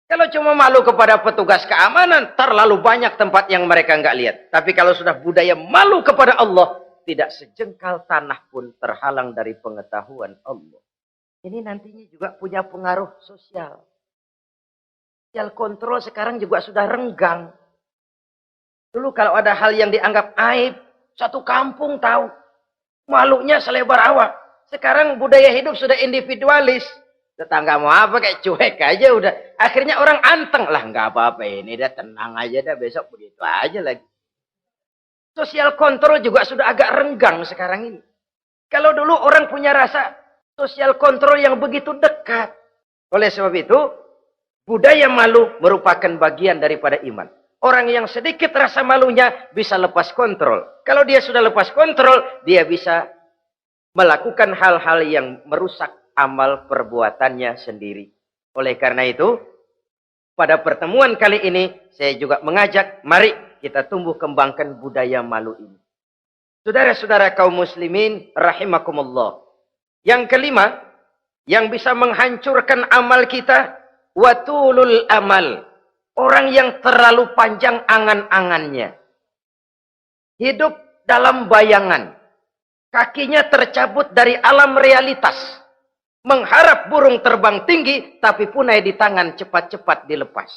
Speaker 1: Kalau cuma malu kepada petugas keamanan, terlalu banyak tempat yang mereka nggak lihat. Tapi kalau sudah budaya malu kepada Allah, tidak sejengkal tanah pun terhalang dari pengetahuan Allah. Ini nantinya juga punya pengaruh sosial. Sosial kontrol sekarang juga sudah renggang. Dulu kalau ada hal yang dianggap aib, satu kampung tahu. Malunya selebar awak. Sekarang budaya hidup sudah individualis. Tetangga mau apa kayak cuek aja udah. Akhirnya orang anteng. Lah nggak apa-apa ini dah, tenang aja dah, besok begitu aja lagi. Sosial kontrol juga sudah agak renggang sekarang ini. Kalau dulu orang punya rasa sosial kontrol yang begitu dekat. Oleh sebab itu, budaya malu merupakan bagian daripada iman. Orang yang sedikit rasa malunya bisa lepas kontrol. Kalau dia sudah lepas kontrol, dia bisa melakukan hal-hal yang merusak amal perbuatannya sendiri. Oleh karena itu, pada pertemuan kali ini, saya juga mengajak, mari kita tumbuh kembangkan budaya malu ini. Saudara-saudara kaum muslimin, rahimakumullah. Yang kelima, yang bisa menghancurkan amal kita, watulul amal. Orang yang terlalu panjang angan-angannya. Hidup dalam bayangan. Kakinya tercabut dari alam realitas. Mengharap burung terbang tinggi, tapi punai di tangan cepat-cepat dilepas.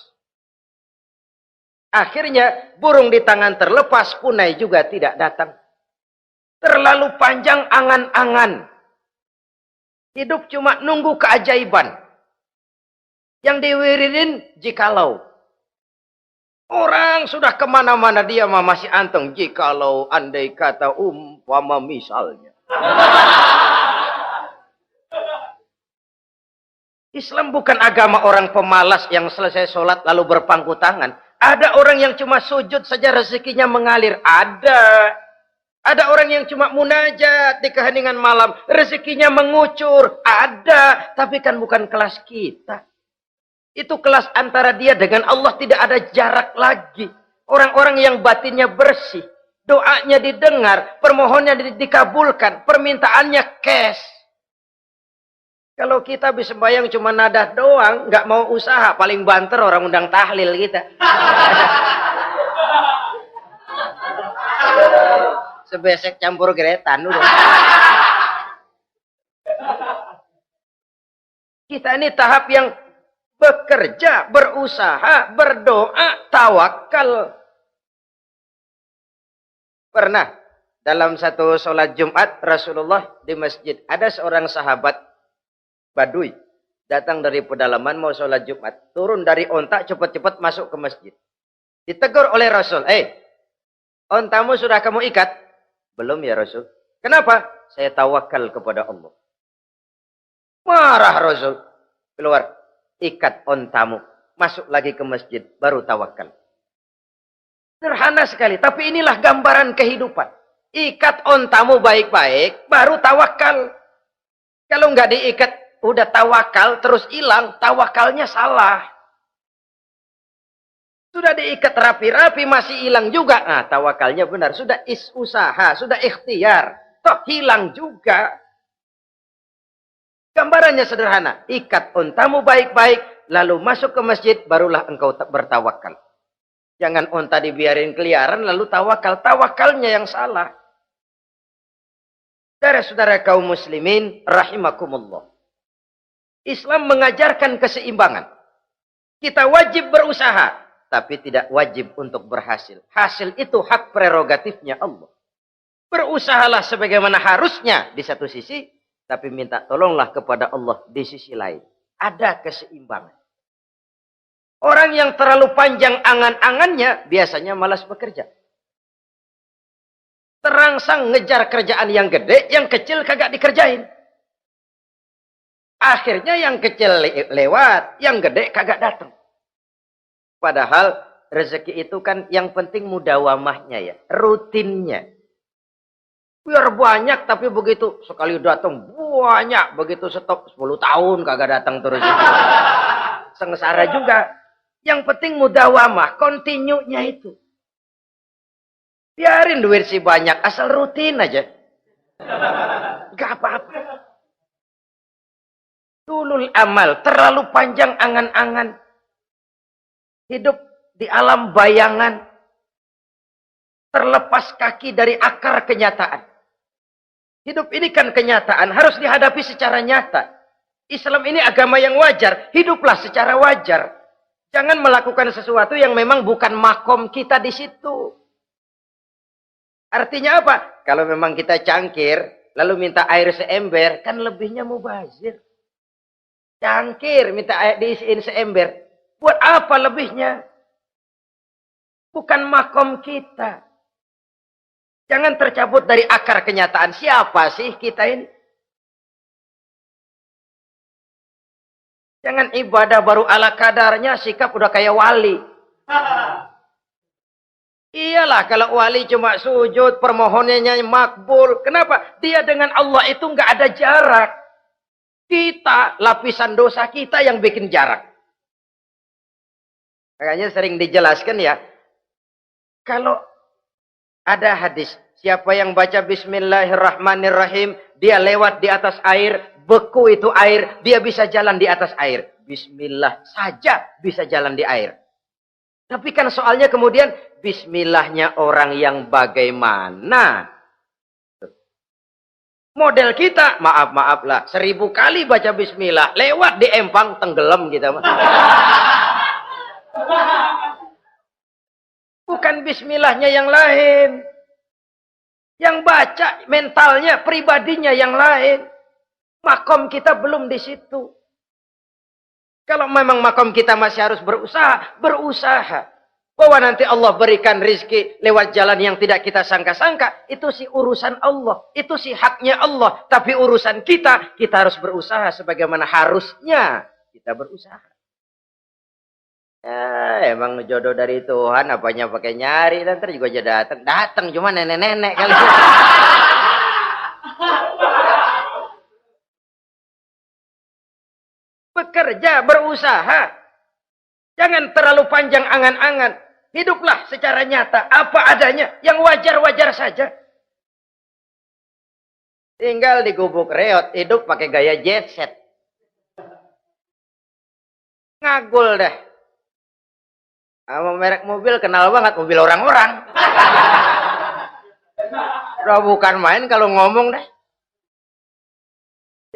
Speaker 1: Akhirnya burung di tangan terlepas, punai juga tidak datang. Terlalu panjang angan-angan. Hidup cuma nunggu keajaiban. Yang diwiridin jikalau. Orang sudah kemana-mana dia masih anteng. Jikalau andai kata umpama misalnya. Islam bukan agama orang pemalas yang selesai sholat lalu berpangku tangan. Ada orang yang cuma sujud saja rezekinya mengalir. Ada. Ada orang yang cuma munajat di keheningan malam. Rezekinya mengucur. Ada. Tapi kan bukan kelas kita. Itu kelas antara dia dengan Allah, tidak ada jarak lagi. Orang-orang yang batinnya bersih. Doanya didengar. Permohonannya dikabulkan. Permintaannya cash.
Speaker 3: Kalau kita bisa sembahyang cuma nadah doang, nggak mau usaha, paling banter orang undang tahlil kita. Sebesek campur geretan udah. Kita ini tahap yang bekerja, berusaha, berdoa, tawakal. Pernah dalam satu sholat Jumat Rasulullah di masjid, ada seorang sahabat Badui datang dari pedalaman mau sholat Jumat, turun dari onta cepat-cepat masuk ke masjid. Ditegur oleh Rasul, ontamu sudah kamu ikat? Belum ya Rasul. Kenapa? Saya tawakal kepada Allah. Marah Rasul. Keluar, ikat ontamu, masuk lagi ke masjid, baru tawakal. Sederhana sekali, tapi inilah gambaran kehidupan. Ikat ontamu baik-baik, baru tawakal. Kalau nggak diikat, udah tawakal, terus hilang, tawakalnya salah. Sudah diikat rapi-rapi, masih hilang juga. Nah, tawakalnya benar. Sudah usaha, sudah ikhtiar. Toh hilang juga. Gambarannya sederhana. Ikat ontamu baik-baik, lalu masuk ke masjid, barulah engkau bertawakal. Jangan onta dibiarin keliaran, lalu tawakal. Tawakalnya yang salah. Saudara-saudara kaum muslimin, rahimakumullah. Islam mengajarkan keseimbangan. Kita wajib berusaha, tapi tidak wajib untuk berhasil. Hasil itu hak prerogatifnya Allah. Berusahalah sebagaimana harusnya di satu sisi, tapi minta tolonglah kepada Allah di sisi lain. Ada keseimbangan. Orang yang terlalu panjang angan-angannya biasanya malas bekerja. Terangsang ngejar kerjaan yang gede, yang kecil kagak dikerjain. Akhirnya yang kecil lewat, yang gede kagak datang. Padahal rezeki itu kan yang penting mudawamahnya ya, rutinnya. Biar banyak tapi begitu sekali datang banyak, begitu stop 10 tahun kagak datang terus. Sengsara juga. Yang penting mudawamah, continue-nya itu. Biarin duit sih banyak, asal rutin aja. Gak apa-apa. Tulul amal, terlalu panjang angan-angan. Hidup di alam bayangan. Terlepas kaki dari akar kenyataan. Hidup ini kan kenyataan, harus dihadapi secara nyata. Islam ini agama yang wajar, hiduplah secara wajar. Jangan melakukan sesuatu yang memang bukan makom kita di situ. Artinya apa? Kalau memang kita cangkir, lalu minta air seember, kan lebihnya mubazir. Cangkir, minta air diisiin seember. Buat apa lebihnya? Bukan makom kita. Jangan tercabut dari akar kenyataan. Siapa sih kita ini? Jangan ibadah baru ala kadarnya, sikap udah kayak wali. Iyalah kalau wali cuma sujud, permohonannya makbul. Kenapa? Dia dengan Allah itu nggak ada jarak. Kita, lapisan dosa kita yang bikin jarak. Makanya sering dijelaskan ya. Kalau ada hadis, siapa yang baca Bismillahirrahmanirrahim, dia lewat di atas air, beku itu air, dia bisa jalan di atas air. Bismillah saja bisa jalan di air. Tapi kan soalnya kemudian, Bismillahnya orang yang bagaimana? Model kita, maaf lah, 1000 kali baca Bismillah, lewat di empang, tenggelam kita. Bukan Bismillahnya yang lain. Yang baca mentalnya, pribadinya yang lain. Makom kita belum di situ. Kalau memang makom kita masih harus berusaha, berusaha. Bahwa nanti Allah berikan rizki lewat jalan yang tidak kita sangka-sangka, itu sih urusan Allah. Itu sih haknya Allah. Tapi urusan kita harus berusaha sebagaimana harusnya kita berusaha. Ya, emang jodoh dari Tuhan, apanya pakai nyari, nanti juga aja datang. Datang cuma nenek-nenek kali. Bekerja, berusaha. Jangan terlalu panjang angan-angan. Hiduplah secara nyata, apa adanya, yang wajar-wajar saja. Tinggal di gubuk reot, hidup pakai gaya jet set. Ngagul deh. Sama merek mobil kenal banget, mobil orang-orang. Udah bukan main kalau ngomong deh.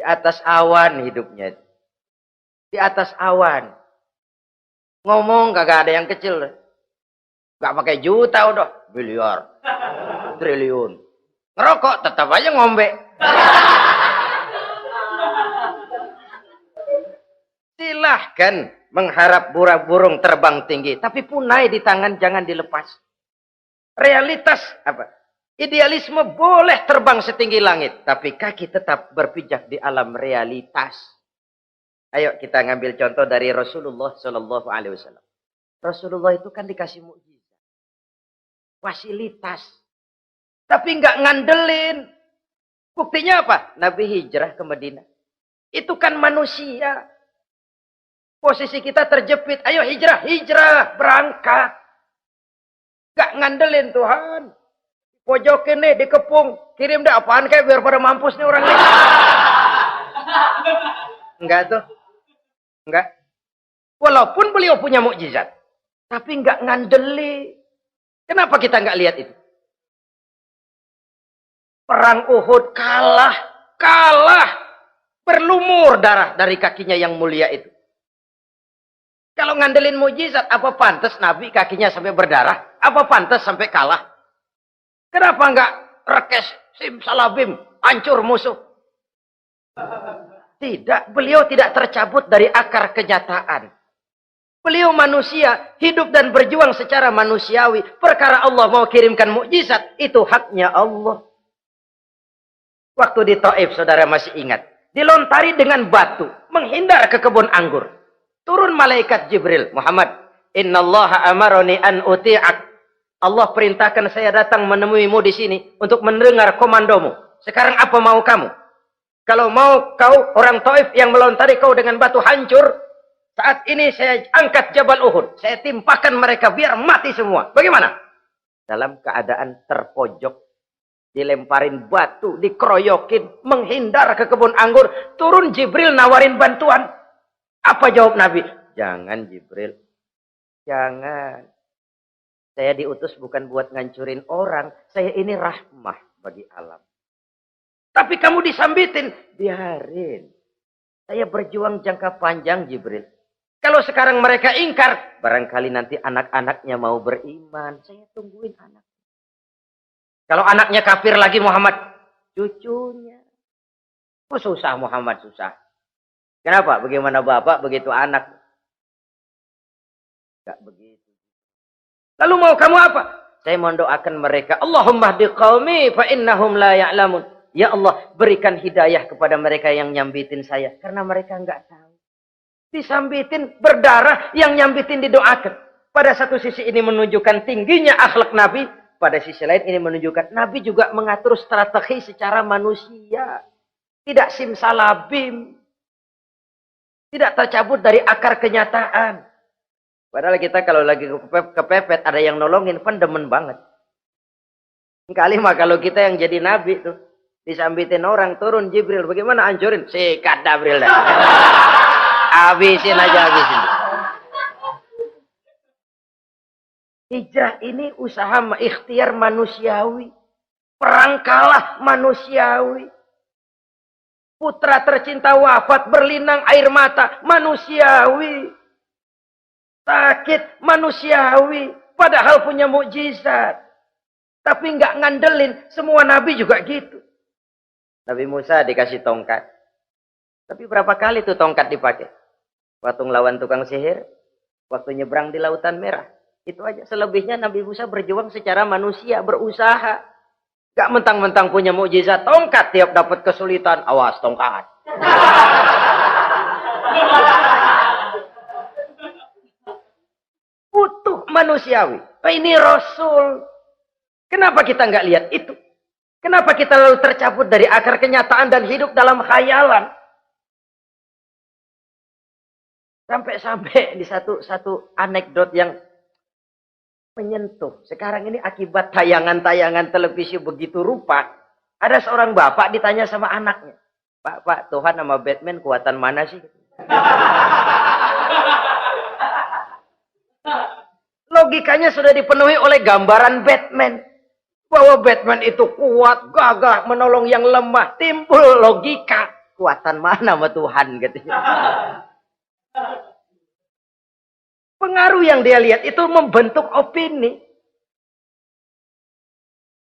Speaker 3: Di atas awan hidupnya. Di atas awan. Ngomong kagak ada yang kecil. Gak pakai juta udah. Miliar. Triliun. Ngerokok tetap aja ngombe. Silahkan mengharap burung terbang tinggi. Tapi punai di tangan jangan dilepas. Realitas apa? Idealisme boleh terbang setinggi langit. Tapi kaki tetap berpijak di alam realitas. Ayo kita ngambil contoh dari Rasulullah Sallallahu Alaihi Wasallam. Rasulullah itu kan dikasih mukjizat, fasilitas, tapi nggak ngandelin. Buktinya apa? Nabi hijrah ke Madinah. Itu kan manusia. Posisi kita terjepit. Ayo hijrah, hijrah, berangkat. Gak ngandelin Tuhan. Pojokin nih, dikepung. Kirim dah apaan kayak biar pada mampus nih orang ini. Enggak tuh. Enggak. Walaupun beliau punya mukjizat. Tapi enggak ngandeli. Kenapa kita enggak lihat itu? Perang Uhud kalah. Kalah. Berlumur darah dari kakinya yang mulia itu. Kalau ngandelin mukjizat, apa pantas Nabi kakinya sampai berdarah? Apa pantas sampai kalah? Kenapa enggak rekes, simsalabim, hancur musuh? Tidak, beliau tidak tercabut dari akar kenyataan. Beliau manusia, hidup dan berjuang secara manusiawi. Perkara Allah mau kirimkan mukjizat, itu haknya Allah. Waktu di Taif, saudara masih ingat. Dilontari dengan batu, menghindar ke kebun anggur. Turun malaikat Jibril, Muhammad, innallaha amaroni an uti'ak. Allah perintahkan saya datang menemuimu di sini untuk mendengar komandomu. Sekarang apa mau kamu? Kalau mau kau orang Taif yang melontari kau dengan batu hancur, saat ini saya angkat Jabal Uhud. Saya timpakan mereka biar mati semua. Bagaimana? Dalam keadaan terpojok, dilemparin batu, dikeroyokin, menghindar ke kebun anggur. Turun Jibril nawarin bantuan. Apa jawab Nabi? Jangan Jibril. Jangan. Saya diutus bukan buat ngancurin orang. Saya ini rahmah bagi alam. Tapi kamu disambitin. Biarin. Saya berjuang jangka panjang Jibril. Kalau sekarang mereka ingkar. Barangkali nanti anak-anaknya mau beriman. Saya tungguin anak. Kalau anaknya kafir lagi Muhammad. Cucunya. Oh susah Muhammad, susah. Kenapa? Bagaimana bapak, begitu anak. Enggak begitu. Lalu mau kamu apa? Saya mendoakan mereka. Allahumma hdi qaumi fa innahum la ya'lamun. Ya Allah, berikan hidayah kepada mereka yang nyambitin saya. Karena mereka enggak tahu. Disambitin, berdarah, yang nyambitin didoakan. Pada satu sisi ini menunjukkan tingginya akhlak Nabi. Pada sisi lain ini menunjukkan Nabi juga mengatur strategi secara manusia. Tidak simsalabim. Tidak tercabut dari akar kenyataan. Padahal kita kalau lagi kepepet, ada yang nolongin, kan demen banget. Kali mah kalau kita yang jadi nabi tuh, disambitin orang, turun Jibril, bagaimana hancurin? Sikat Jibril dah. Habisin aja, habisin. Hijrah ini usaha ikhtiar manusiawi. Perang kalah manusiawi. Putra tercinta wafat, berlinang air mata, manusiawi. Sakit, manusiawi. Padahal punya mukjizat. Tapi nggak ngandelin. Semua nabi juga gitu. Nabi Musa dikasih tongkat. Tapi berapa kali tuh tongkat dipakai? Waktu ngelawan tukang sihir. Waktu nyebrang di Lautan Merah. Itu aja. Selebihnya Nabi Musa berjuang secara manusia, berusaha. Gak mentang-mentang punya mukjizat tongkat, tiap dapat kesulitan, awas tongkat. Utuh manusiawi. Ini Rasul. Kenapa kita nggak lihat itu? Kenapa kita lalu tercabut dari akar kenyataan dan hidup dalam khayalan? Sampai di satu anekdot yang menyentuh. Sekarang ini akibat tayangan-tayangan televisi begitu rupa. Ada seorang bapak ditanya sama anaknya. Pak, Tuhan sama Batman kuatan mana sih? logikanya sudah dipenuhi oleh gambaran Batman. Bahwa Batman itu kuat, gagah, menolong yang lemah. Timbul logika. Kuatan mana sama Tuhan katanya. Pengaruh yang dia lihat itu membentuk opini.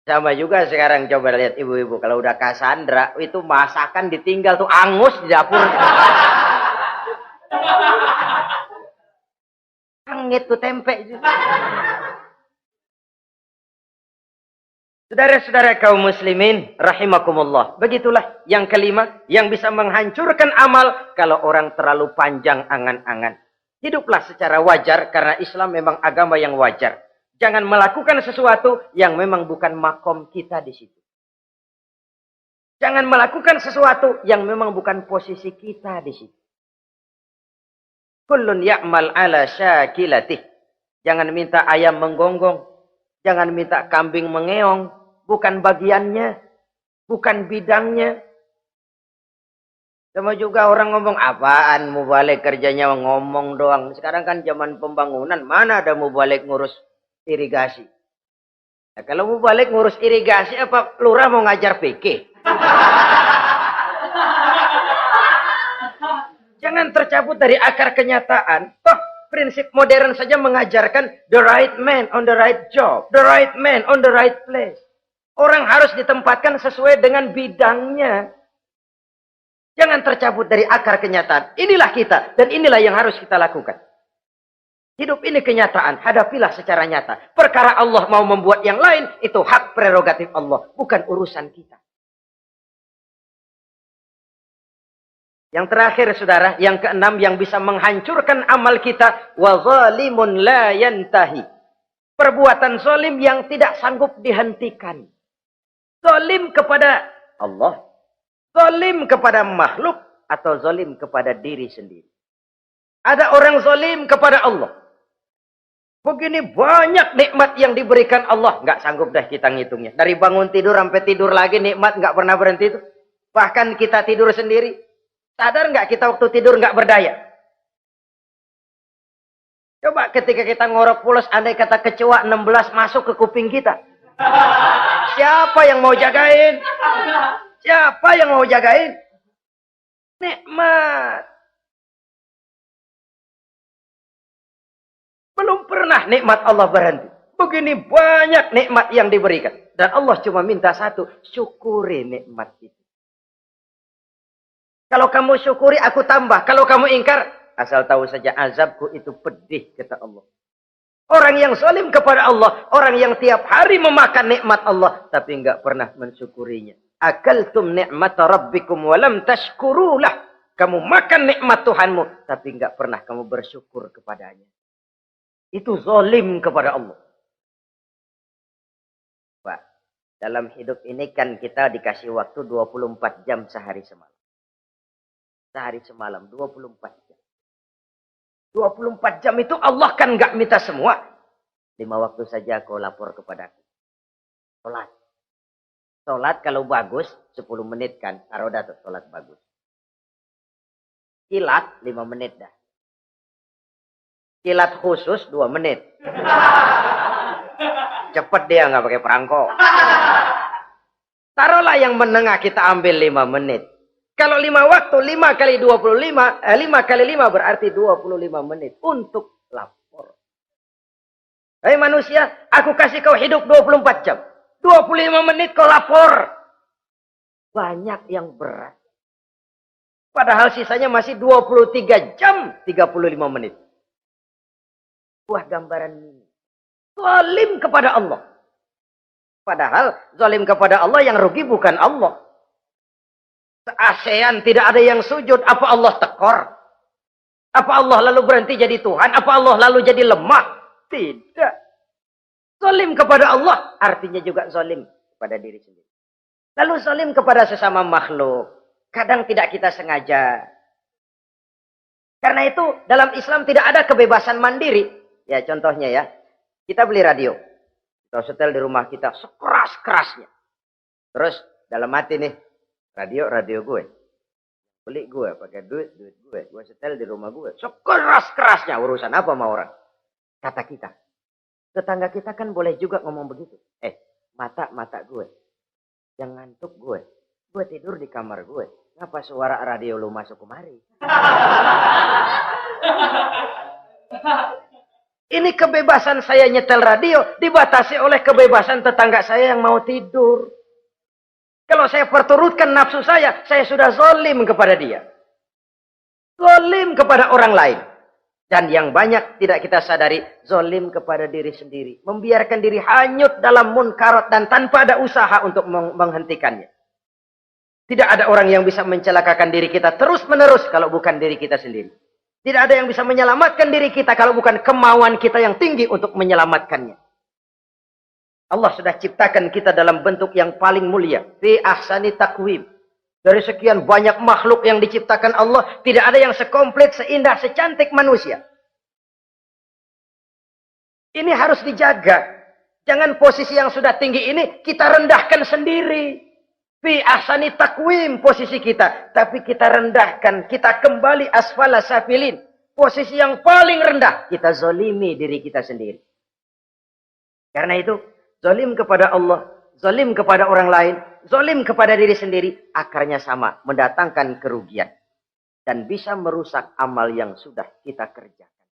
Speaker 3: Sama juga sekarang coba lihat ibu-ibu. Kalau udah Cassandra, itu masakan ditinggal tuh angus di dapur. Angit tuh tempe juga. Saudara-saudara kaum muslimin, rahimakumullah. Begitulah yang kelima, yang bisa menghancurkan amal kalau orang terlalu panjang angan-angan. Hiduplah secara wajar karena Islam memang agama yang wajar. Jangan melakukan sesuatu yang memang bukan makom kita di situ. Jangan melakukan sesuatu yang memang bukan posisi kita di situ. Kullun ya'mal ala syakilatih. Jangan minta ayam menggonggong. Jangan minta kambing mengeong. Bukan bagiannya. Bukan bidangnya. Sama juga orang ngomong, apaan mubalik kerjanya ngomong doang. Sekarang kan zaman pembangunan. Mana ada mubalik ngurus irigasi. Nah, kalau mubalik ngurus irigasi, apa lurah mau ngajar PK? Jangan tercabut dari akar kenyataan. Toh, prinsip modern saja mengajarkan the right man on the right job. The right man on the right place. Orang harus ditempatkan sesuai dengan bidangnya. Jangan tercabut dari akar kenyataan. Inilah kita. Dan inilah yang harus kita lakukan. Hidup ini kenyataan. Hadapilah secara nyata. Perkara Allah mau membuat yang lain. Itu hak prerogatif Allah. Bukan urusan kita. Yang terakhir saudara. Yang keenam yang bisa menghancurkan amal kita. Wa zalimun la yantahi. Perbuatan zalim yang tidak sanggup dihentikan. Zalim kepada Allah. Zalim kepada makhluk. Atau zalim kepada diri sendiri. Ada orang zalim kepada Allah. Begini banyak nikmat yang diberikan Allah. Nggak sanggup dah kita ngitungnya. Dari bangun tidur sampai tidur lagi nikmat nggak pernah berhenti itu. Bahkan kita tidur sendiri. Sadar nggak kita waktu tidur nggak berdaya? Coba ketika kita ngorok pulas, andai kata kecoa 16 masuk ke kuping kita. Siapa yang mau jagain? Siapa yang mau jagain? Nikmat. Belum pernah nikmat Allah berhenti. Begini banyak nikmat yang diberikan. Dan Allah cuma minta satu. Syukuri nikmat itu. Kalau kamu syukuri, aku tambah. Kalau kamu ingkar, asal tahu saja azabku itu pedih, kata Allah. Orang yang zalim kepada Allah. Orang yang tiap hari memakan nikmat Allah. Tapi enggak pernah mensyukurinya. Akaltum ni'mata rabbikum walam tashkurulah. Kamu makan nikmat Tuhanmu. Tapi enggak pernah kamu bersyukur kepadanya. Itu zalim kepada Allah. Pak, dalam hidup ini kan kita dikasih waktu 24 jam sehari semalam. Sehari semalam, 24 jam. 24 jam itu Allah kan nggak minta semua. 5 waktu saja kau lapor kepadaku. Sholat. Sholat kalau bagus, 10 menit kan. Taruh dah tuh, sholat bagus. Kilat, 5 menit dah. Kilat khusus 2 menit. Cepet dia nggak pakai perangko. Taruhlah yang menengah kita ambil 5 menit. Kalau 5 waktu, 5 kali 25, 5 kali 5 berarti 25 menit untuk lapor. Hei manusia, aku kasih kau hidup 24 jam. 25 menit kau lapor. Banyak yang berat. Padahal sisanya masih 23 jam 35 menit. Buah gambaran zalim kepada Allah. Padahal zalim kepada Allah yang rugi bukan Allah. Se-ASEAN tidak ada yang sujud. Apa Allah tekor? Apa Allah lalu berhenti jadi Tuhan? Apa Allah lalu jadi lemah? Tidak. Zalim kepada Allah artinya juga zalim kepada diri sendiri. Lalu zalim kepada sesama makhluk. Kadang tidak kita sengaja. Karena itu dalam Islam tidak ada kebebasan mandiri. Ya contohnya ya, kita beli radio. Kita setel di rumah kita sekeras-kerasnya. Terus dalam hati nih, radio gue. Beli gue, pakai duit gue. Gue setel di rumah gue. Sekeras-kerasnya, urusan apa sama orang? Kata kita. Tetangga kita kan boleh juga ngomong begitu. Mata gue. Yang ngantuk gue. Gue tidur di kamar gue. Ngapa suara radio lu masuk kemari? Ini kebebasan saya nyetel radio dibatasi oleh kebebasan tetangga saya yang mau tidur. Kalau saya perturutkan nafsu saya sudah zalim kepada dia. Zalim kepada orang lain. Dan yang banyak tidak kita sadari, zalim kepada diri sendiri. Membiarkan diri hanyut dalam munkarat dan tanpa ada usaha untuk menghentikannya. Tidak ada orang yang bisa mencelakakan diri kita terus-menerus kalau bukan diri kita sendiri. Tidak ada yang bisa menyelamatkan diri kita kalau bukan kemauan kita yang tinggi untuk menyelamatkannya. Allah sudah ciptakan kita dalam bentuk yang paling mulia. Fi ahsani taqwim. Dari sekian banyak makhluk yang diciptakan Allah, tidak ada yang sekomplit, seindah, secantik manusia. Ini harus dijaga. Jangan posisi yang sudah tinggi ini kita rendahkan sendiri. Fi ahsani taqwim posisi kita. Tapi kita rendahkan. Kita kembali asfala safilin. Posisi yang paling rendah. Kita zalimi diri kita sendiri. Karena itu, zalim kepada Allah, zalim kepada orang lain, zalim kepada diri sendiri, akarnya sama, mendatangkan kerugian. Dan bisa merusak amal yang sudah kita kerjakan.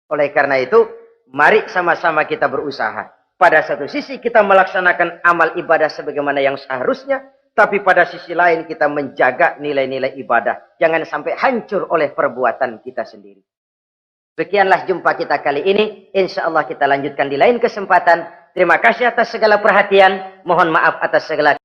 Speaker 3: Oleh karena itu, mari sama-sama kita berusaha. Pada satu sisi kita melaksanakan amal ibadah sebagaimana yang seharusnya, tapi pada sisi lain kita menjaga nilai-nilai ibadah. Jangan sampai hancur oleh perbuatan kita sendiri. Sekianlah jumpa kita kali ini. Insya Allah kita lanjutkan di lain kesempatan. Terima kasih atas segala perhatian. Mohon maaf atas segala